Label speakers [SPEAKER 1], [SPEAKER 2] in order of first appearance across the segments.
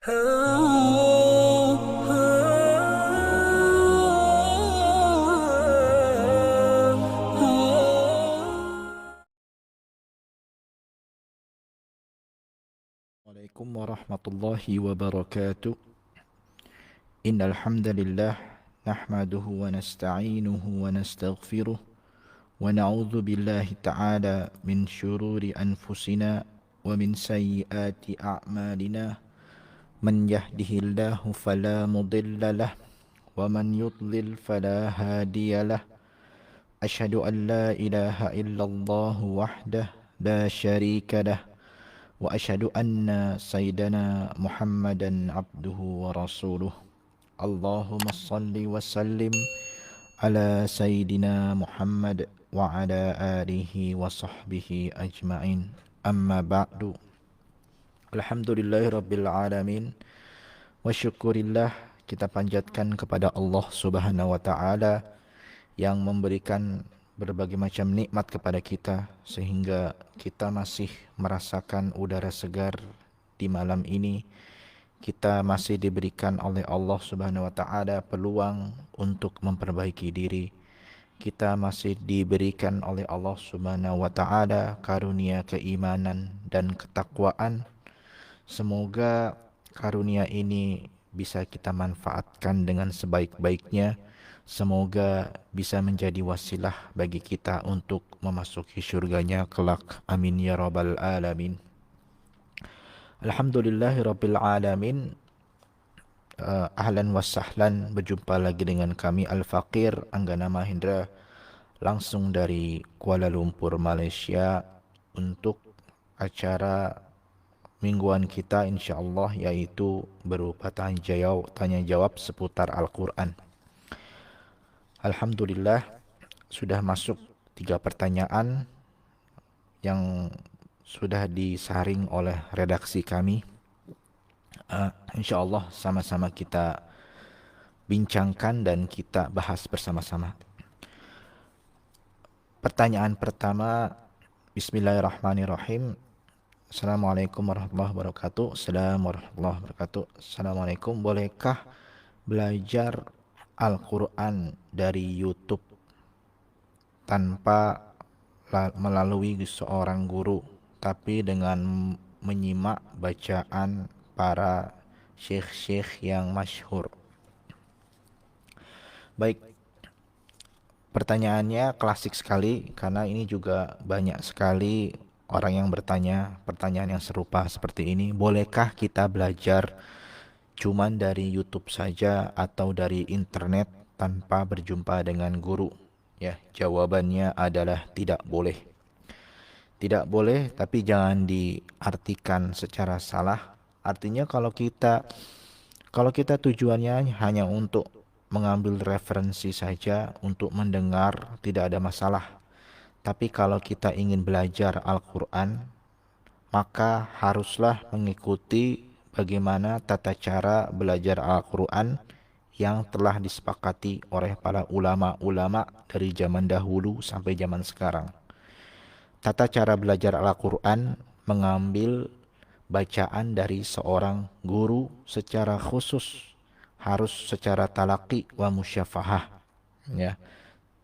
[SPEAKER 1] Assalamualaikum warahmatullahi wabarakatuh. Innal hamdalillah nahmaduhu wa nasta'inuhu wa nastaghfiruh wa na'udzu billahi ta'ala min syururi anfusina wa min sayyiati a'malina. Man yahdihillahu fala mudilla lah wa man yudlil fala hadiyalah. Asyhadu an la ilaha illallah wahdah la syarika lah wa asyhadu anna sayyidana Muhammadan abduhu wa rasuluh. Allahumma salli wa sallim ala sayyidina Muhammad wa ala alihi wa sahbihi ajma'in. Amma ba'du. Alhamdulillahi rabbil alamin. Wa syukurillah, kita panjatkan kepada Allah Subhanahu wa taala yang memberikan berbagai macam nikmat kepada kita sehingga kita masih merasakan udara segar di malam ini. Kita masih diberikan oleh Allah Subhanahu wa taala peluang untuk memperbaiki diri. Kita masih diberikan oleh Allah Subhanahu wa taala karunia keimanan dan ketakwaan. Semoga karunia ini bisa kita manfaatkan dengan sebaik-baiknya. Semoga bisa menjadi wasilah bagi kita untuk memasuki syurganya kelak. Amin ya rabbal alamin. Alhamdulillahi rabbil alamin. Ahlan wa sahlan, berjumpa lagi dengan kami Al-Faqir Anggana Mahendra, langsung dari Kuala Lumpur, Malaysia, untuk acara mingguan kita insyaAllah, yaitu berupa tanya jawab seputar Al-Quran. Alhamdulillah, sudah masuk 3 pertanyaan yang sudah disaring oleh redaksi kami. InsyaAllah sama-sama kita bincangkan dan kita bahas bersama-sama. Pertanyaan pertama, Bismillahirrahmanirrahim. Assalamualaikum warahmatullahi wabarakatuh. Assalamualaikum warahmatullahi wabarakatuh. Assalamualaikum, bolehkah belajar Al-Quran dari YouTube tanpa melalui seorang guru, tapi dengan menyimak bacaan para syekh-syekh yang masyhur? Baik, pertanyaannya klasik sekali karena ini juga banyak sekali orang yang bertanya pertanyaan yang serupa seperti ini. Bolehkah kita belajar cuman dari YouTube saja atau dari internet tanpa berjumpa dengan guru? Ya, jawabannya adalah tidak boleh. Tidak boleh, tapi jangan diartikan secara salah. Artinya kalau kita tujuannya hanya untuk mengambil referensi saja, untuk mendengar, tidak ada masalah. Tapi kalau kita ingin belajar Al-Quran, maka haruslah mengikuti bagaimana tata cara belajar Al-Quran yang telah disepakati oleh para ulama-ulama dari zaman dahulu sampai zaman sekarang. Tata cara belajar Al-Quran mengambil bacaan dari seorang guru secara khusus, harus secara talaqi wa musyafahah. Ya.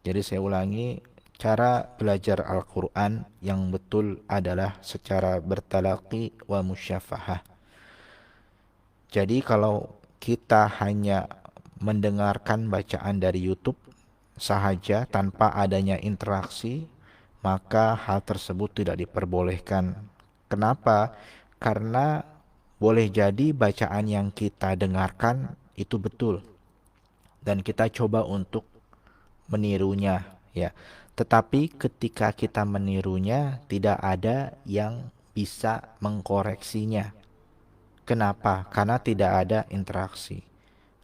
[SPEAKER 1] Jadi saya ulangi, cara belajar Al-Quran yang betul adalah secara bertalaqi wa musyafahah. Jadi kalau kita hanya mendengarkan bacaan dari YouTube sahaja tanpa adanya interaksi, maka hal tersebut tidak diperbolehkan. Kenapa? Karena boleh jadi bacaan yang kita dengarkan itu betul dan kita coba untuk menirunya, ya. Tetapi ketika kita menirunya, tidak ada yang bisa mengkoreksinya. Kenapa? Karena tidak ada interaksi.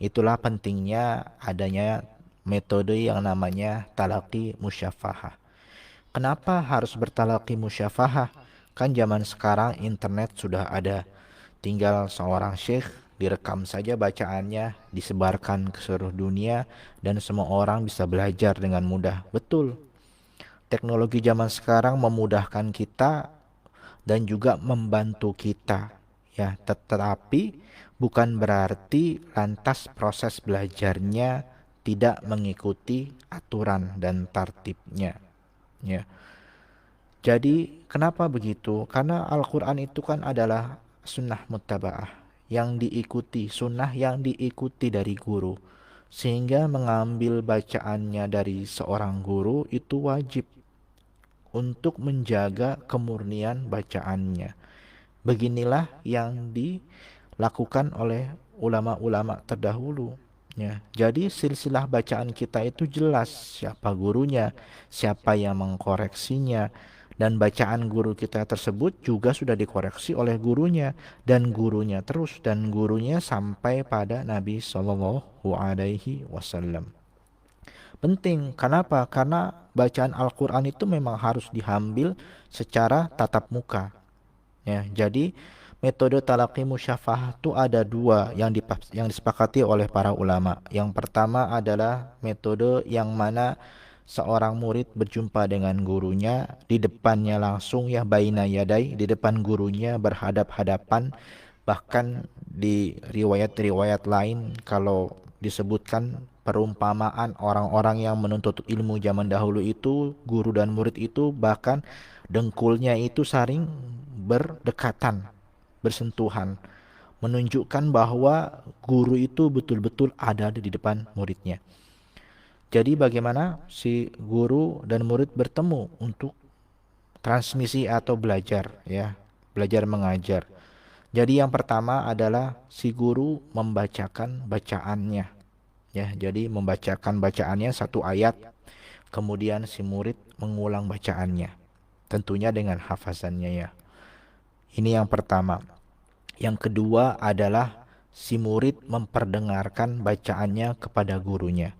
[SPEAKER 1] Itulah pentingnya adanya metode yang namanya talaqi musyafahah. Kenapa harus bertalaqi musyafahah? Kan zaman sekarang internet sudah ada. Tinggal seorang syekh direkam saja bacaannya, disebarkan ke seluruh dunia, dan semua orang bisa belajar dengan mudah. Betul. Teknologi zaman sekarang memudahkan kita dan juga membantu kita. ya. Tetapi bukan berarti lantas proses belajarnya tidak mengikuti aturan dan tertibnya, ya. Jadi kenapa begitu? Karena Al-Quran itu kan adalah sunnah muttaba'ah, yang diikuti, sunnah yang diikuti dari guru. Sehingga mengambil bacaannya dari seorang guru itu wajib untuk menjaga kemurnian bacaannya. Beginilah yang dilakukan oleh ulama-ulama terdahulu. Ya, jadi silsilah bacaan kita itu jelas siapa gurunya, siapa yang mengkoreksinya, dan bacaan guru kita tersebut juga sudah dikoreksi oleh gurunya dan gurunya terus dan gurunya sampai pada Nabi Shallallahu Alaihi Wasallam. Penting, kenapa? Karena bacaan Al-Quran itu memang harus diambil secara tatap muka. Ya, jadi metode talaqi musyafahah itu ada dua yang disepakati oleh para ulama. Yang pertama adalah metode yang mana seorang murid berjumpa dengan gurunya di depannya langsung, ya, baina yadai, di depan gurunya berhadap-hadapan. Bahkan di riwayat-riwayat lain kalau disebutkan perumpamaan orang-orang yang menuntut ilmu zaman dahulu itu, guru dan murid itu bahkan dengkulnya itu saling berdekatan, bersentuhan, menunjukkan bahwa guru itu betul-betul ada di depan muridnya. Jadi bagaimana si guru dan murid bertemu untuk transmisi atau belajar, ya, belajar mengajar. Jadi yang pertama adalah si guru membacakan bacaannya, ya. Jadi membacakan bacaannya satu ayat, kemudian si murid mengulang bacaannya, tentunya dengan hafazannya, ya. Ini yang pertama. Yang kedua adalah si murid memperdengarkan bacaannya kepada gurunya.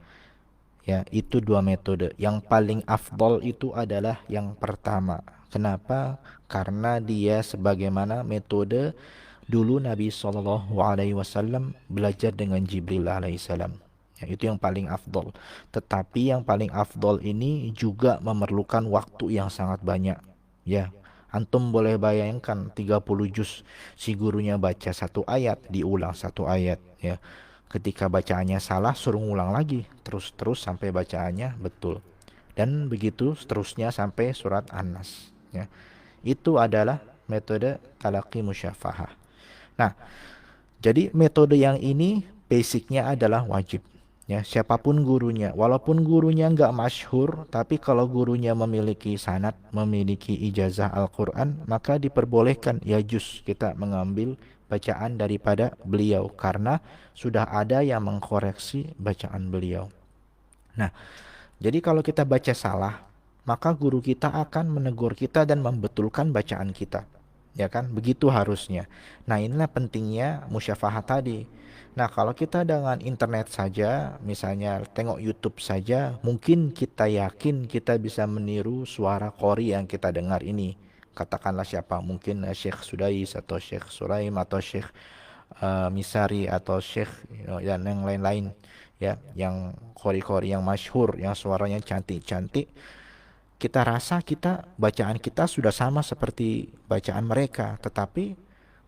[SPEAKER 1] Ya, itu dua metode. Yang paling afdol itu adalah yang pertama. Kenapa? Karena dia sebagaimana metode dulu Nabi Shallallahu Alaihi Wasallam belajar dengan Jibril alaihissalam. Ya, itu yang paling afdol. Tetapi yang paling afdol ini juga memerlukan waktu yang sangat banyak. Ya, antum boleh bayangkan 30 juz si gurunya baca satu ayat, diulang satu ayat, ya. Ketika bacaannya salah, suruh ngulang lagi, terus-terus sampai bacaannya betul. Dan begitu seterusnya sampai surat An-Nas, ya. Itu adalah metode talaqi musyafahah. Nah, jadi metode yang ini basicnya adalah wajib. Ya, siapapun gurunya, walaupun gurunya nggak masyhur, tapi kalau gurunya memiliki sanad, memiliki ijazah Al-Quran, maka diperbolehkan ya juz kita mengambil bacaan daripada beliau karena sudah ada yang mengkoreksi bacaan beliau. Nah, jadi kalau kita baca salah, maka guru kita akan menegur kita dan membetulkan bacaan kita. Ya kan? Begitu harusnya. Nah, inilah pentingnya musyafahat tadi. Nah, kalau kita dengan internet saja, misalnya tengok YouTube saja, mungkin kita yakin kita bisa meniru suara qori yang kita dengar ini. Katakanlah siapa? Mungkin Syekh Sudais atau Syekh Sulaim atau Syekh Misari atau Syekh, dan yang lain-lain, ya, yang qori-qori yang masyhur, yang suaranya cantik-cantik. Kita rasa bacaan kita sudah sama seperti bacaan mereka, tetapi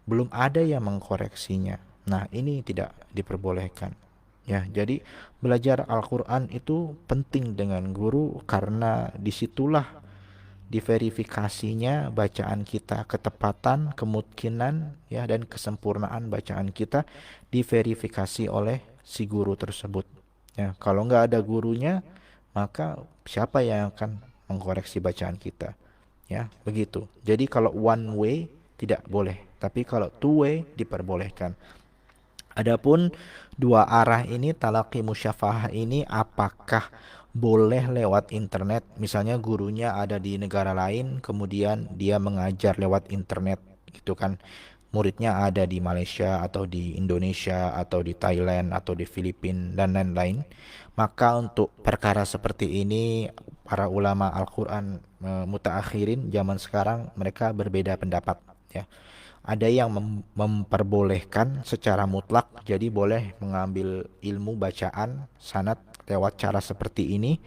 [SPEAKER 1] belum ada yang mengkoreksinya. Nah, ini tidak diperbolehkan. Ya, jadi belajar Al-Quran itu penting dengan guru karena disitulah diverifikasinya bacaan kita, ketepatan, kemungkinan, ya, dan kesempurnaan bacaan kita diverifikasi oleh si guru tersebut. Ya, kalau nggak ada gurunya, maka siapa yang akan mengkoreksi bacaan kita? Ya, begitu. Jadi kalau one way tidak boleh, tapi kalau two way diperbolehkan. Adapun dua arah ini, talaqi musyafahah ini, apakah boleh lewat internet? Misalnya gurunya ada di negara lain, kemudian dia mengajar lewat internet, gitu kan? Muridnya ada di Malaysia atau di Indonesia atau di Thailand atau di Filipina dan lain-lain. Maka untuk perkara seperti ini, para ulama Al-Quran mutaakhirin zaman sekarang mereka berbeda pendapat, ya. Ada yang memperbolehkan secara mutlak, jadi boleh mengambil ilmu bacaan sanad lewat cara seperti ini.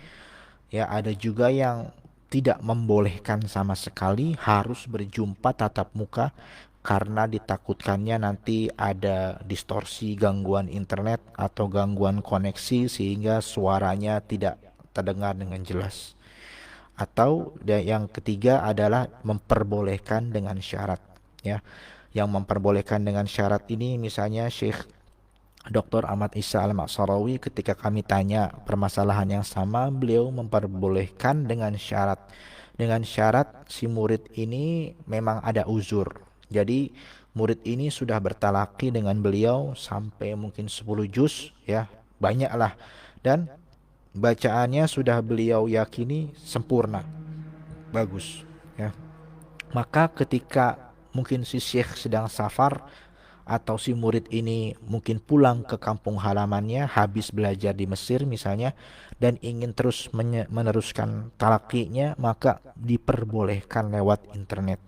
[SPEAKER 1] Ya, ada juga yang tidak membolehkan sama sekali, harus berjumpa tatap muka karena ditakutkannya nanti ada distorsi gangguan internet atau gangguan koneksi sehingga suaranya tidak terdengar dengan jelas. Atau yang ketiga adalah memperbolehkan dengan syarat, ya. Yang memperbolehkan dengan syarat ini misalnya Syekh Dr. Ahmad Isa Al-Ma'sarawi ketika kami tanya permasalahan yang sama, beliau memperbolehkan dengan syarat. Dengan syarat si murid ini memang ada uzur. Jadi murid ini sudah bertalaki dengan beliau sampai mungkin 10 juz, ya, banyaklah. Dan bacaannya sudah beliau yakini sempurna, bagus, ya. Maka ketika mungkin si syekh sedang safar atau si murid ini mungkin pulang ke kampung halamannya habis belajar di Mesir misalnya dan ingin terus meneruskan talakinya, maka diperbolehkan lewat internet,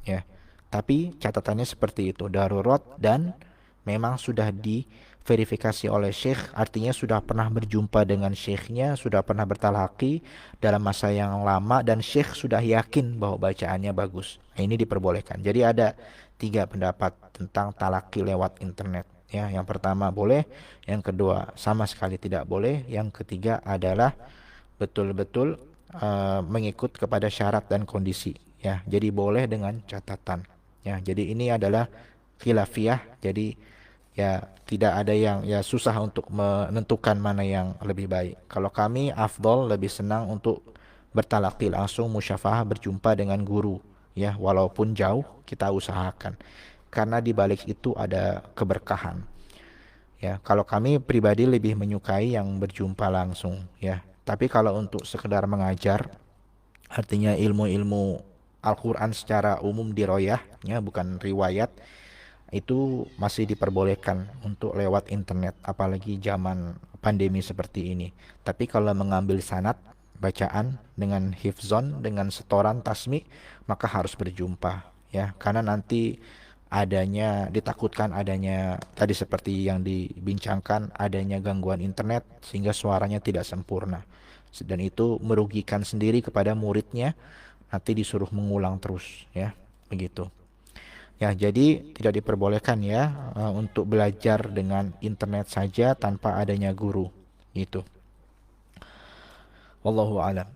[SPEAKER 1] ya. Tapi catatannya seperti itu, darurat dan memang sudah diverifikasi oleh syekh, artinya sudah pernah berjumpa dengan syekhnya, sudah pernah bertalaki dalam masa yang lama dan syekh sudah yakin bahwa bacaannya bagus. Nah, ini diperbolehkan. Jadi ada tiga pendapat tentang talaki lewat internet. Ya, yang pertama boleh, yang kedua sama sekali tidak boleh, yang ketiga adalah betul-betul mengikut kepada syarat dan kondisi. Ya, jadi boleh dengan catatan. Ya, jadi ini adalah khilafiyah. Jadi ya tidak ada yang ya susah untuk menentukan mana yang lebih baik. Kalau kami afdol lebih senang untuk bertalaki langsung musyafahah berjumpa dengan guru, ya walaupun jauh kita usahakan karena di balik itu ada keberkahan, ya. Kalau kami pribadi lebih menyukai yang berjumpa langsung, ya. Tapi kalau untuk sekedar mengajar, artinya ilmu-ilmu Al-Quran secara umum diroyah, ya bukan riwayat, itu masih diperbolehkan untuk lewat internet, apalagi zaman pandemi seperti ini. Tapi kalau mengambil sanad bacaan dengan hifzon, dengan setoran tasmi, maka harus berjumpa, ya, karena nanti ditakutkan adanya tadi seperti yang dibincangkan, adanya gangguan internet sehingga suaranya tidak sempurna. Dan itu merugikan sendiri kepada muridnya, nanti disuruh mengulang terus, ya, begitu. Ya, jadi tidak diperbolehkan ya untuk belajar dengan internet saja tanpa adanya guru. Gitu. Wallahu a'lam.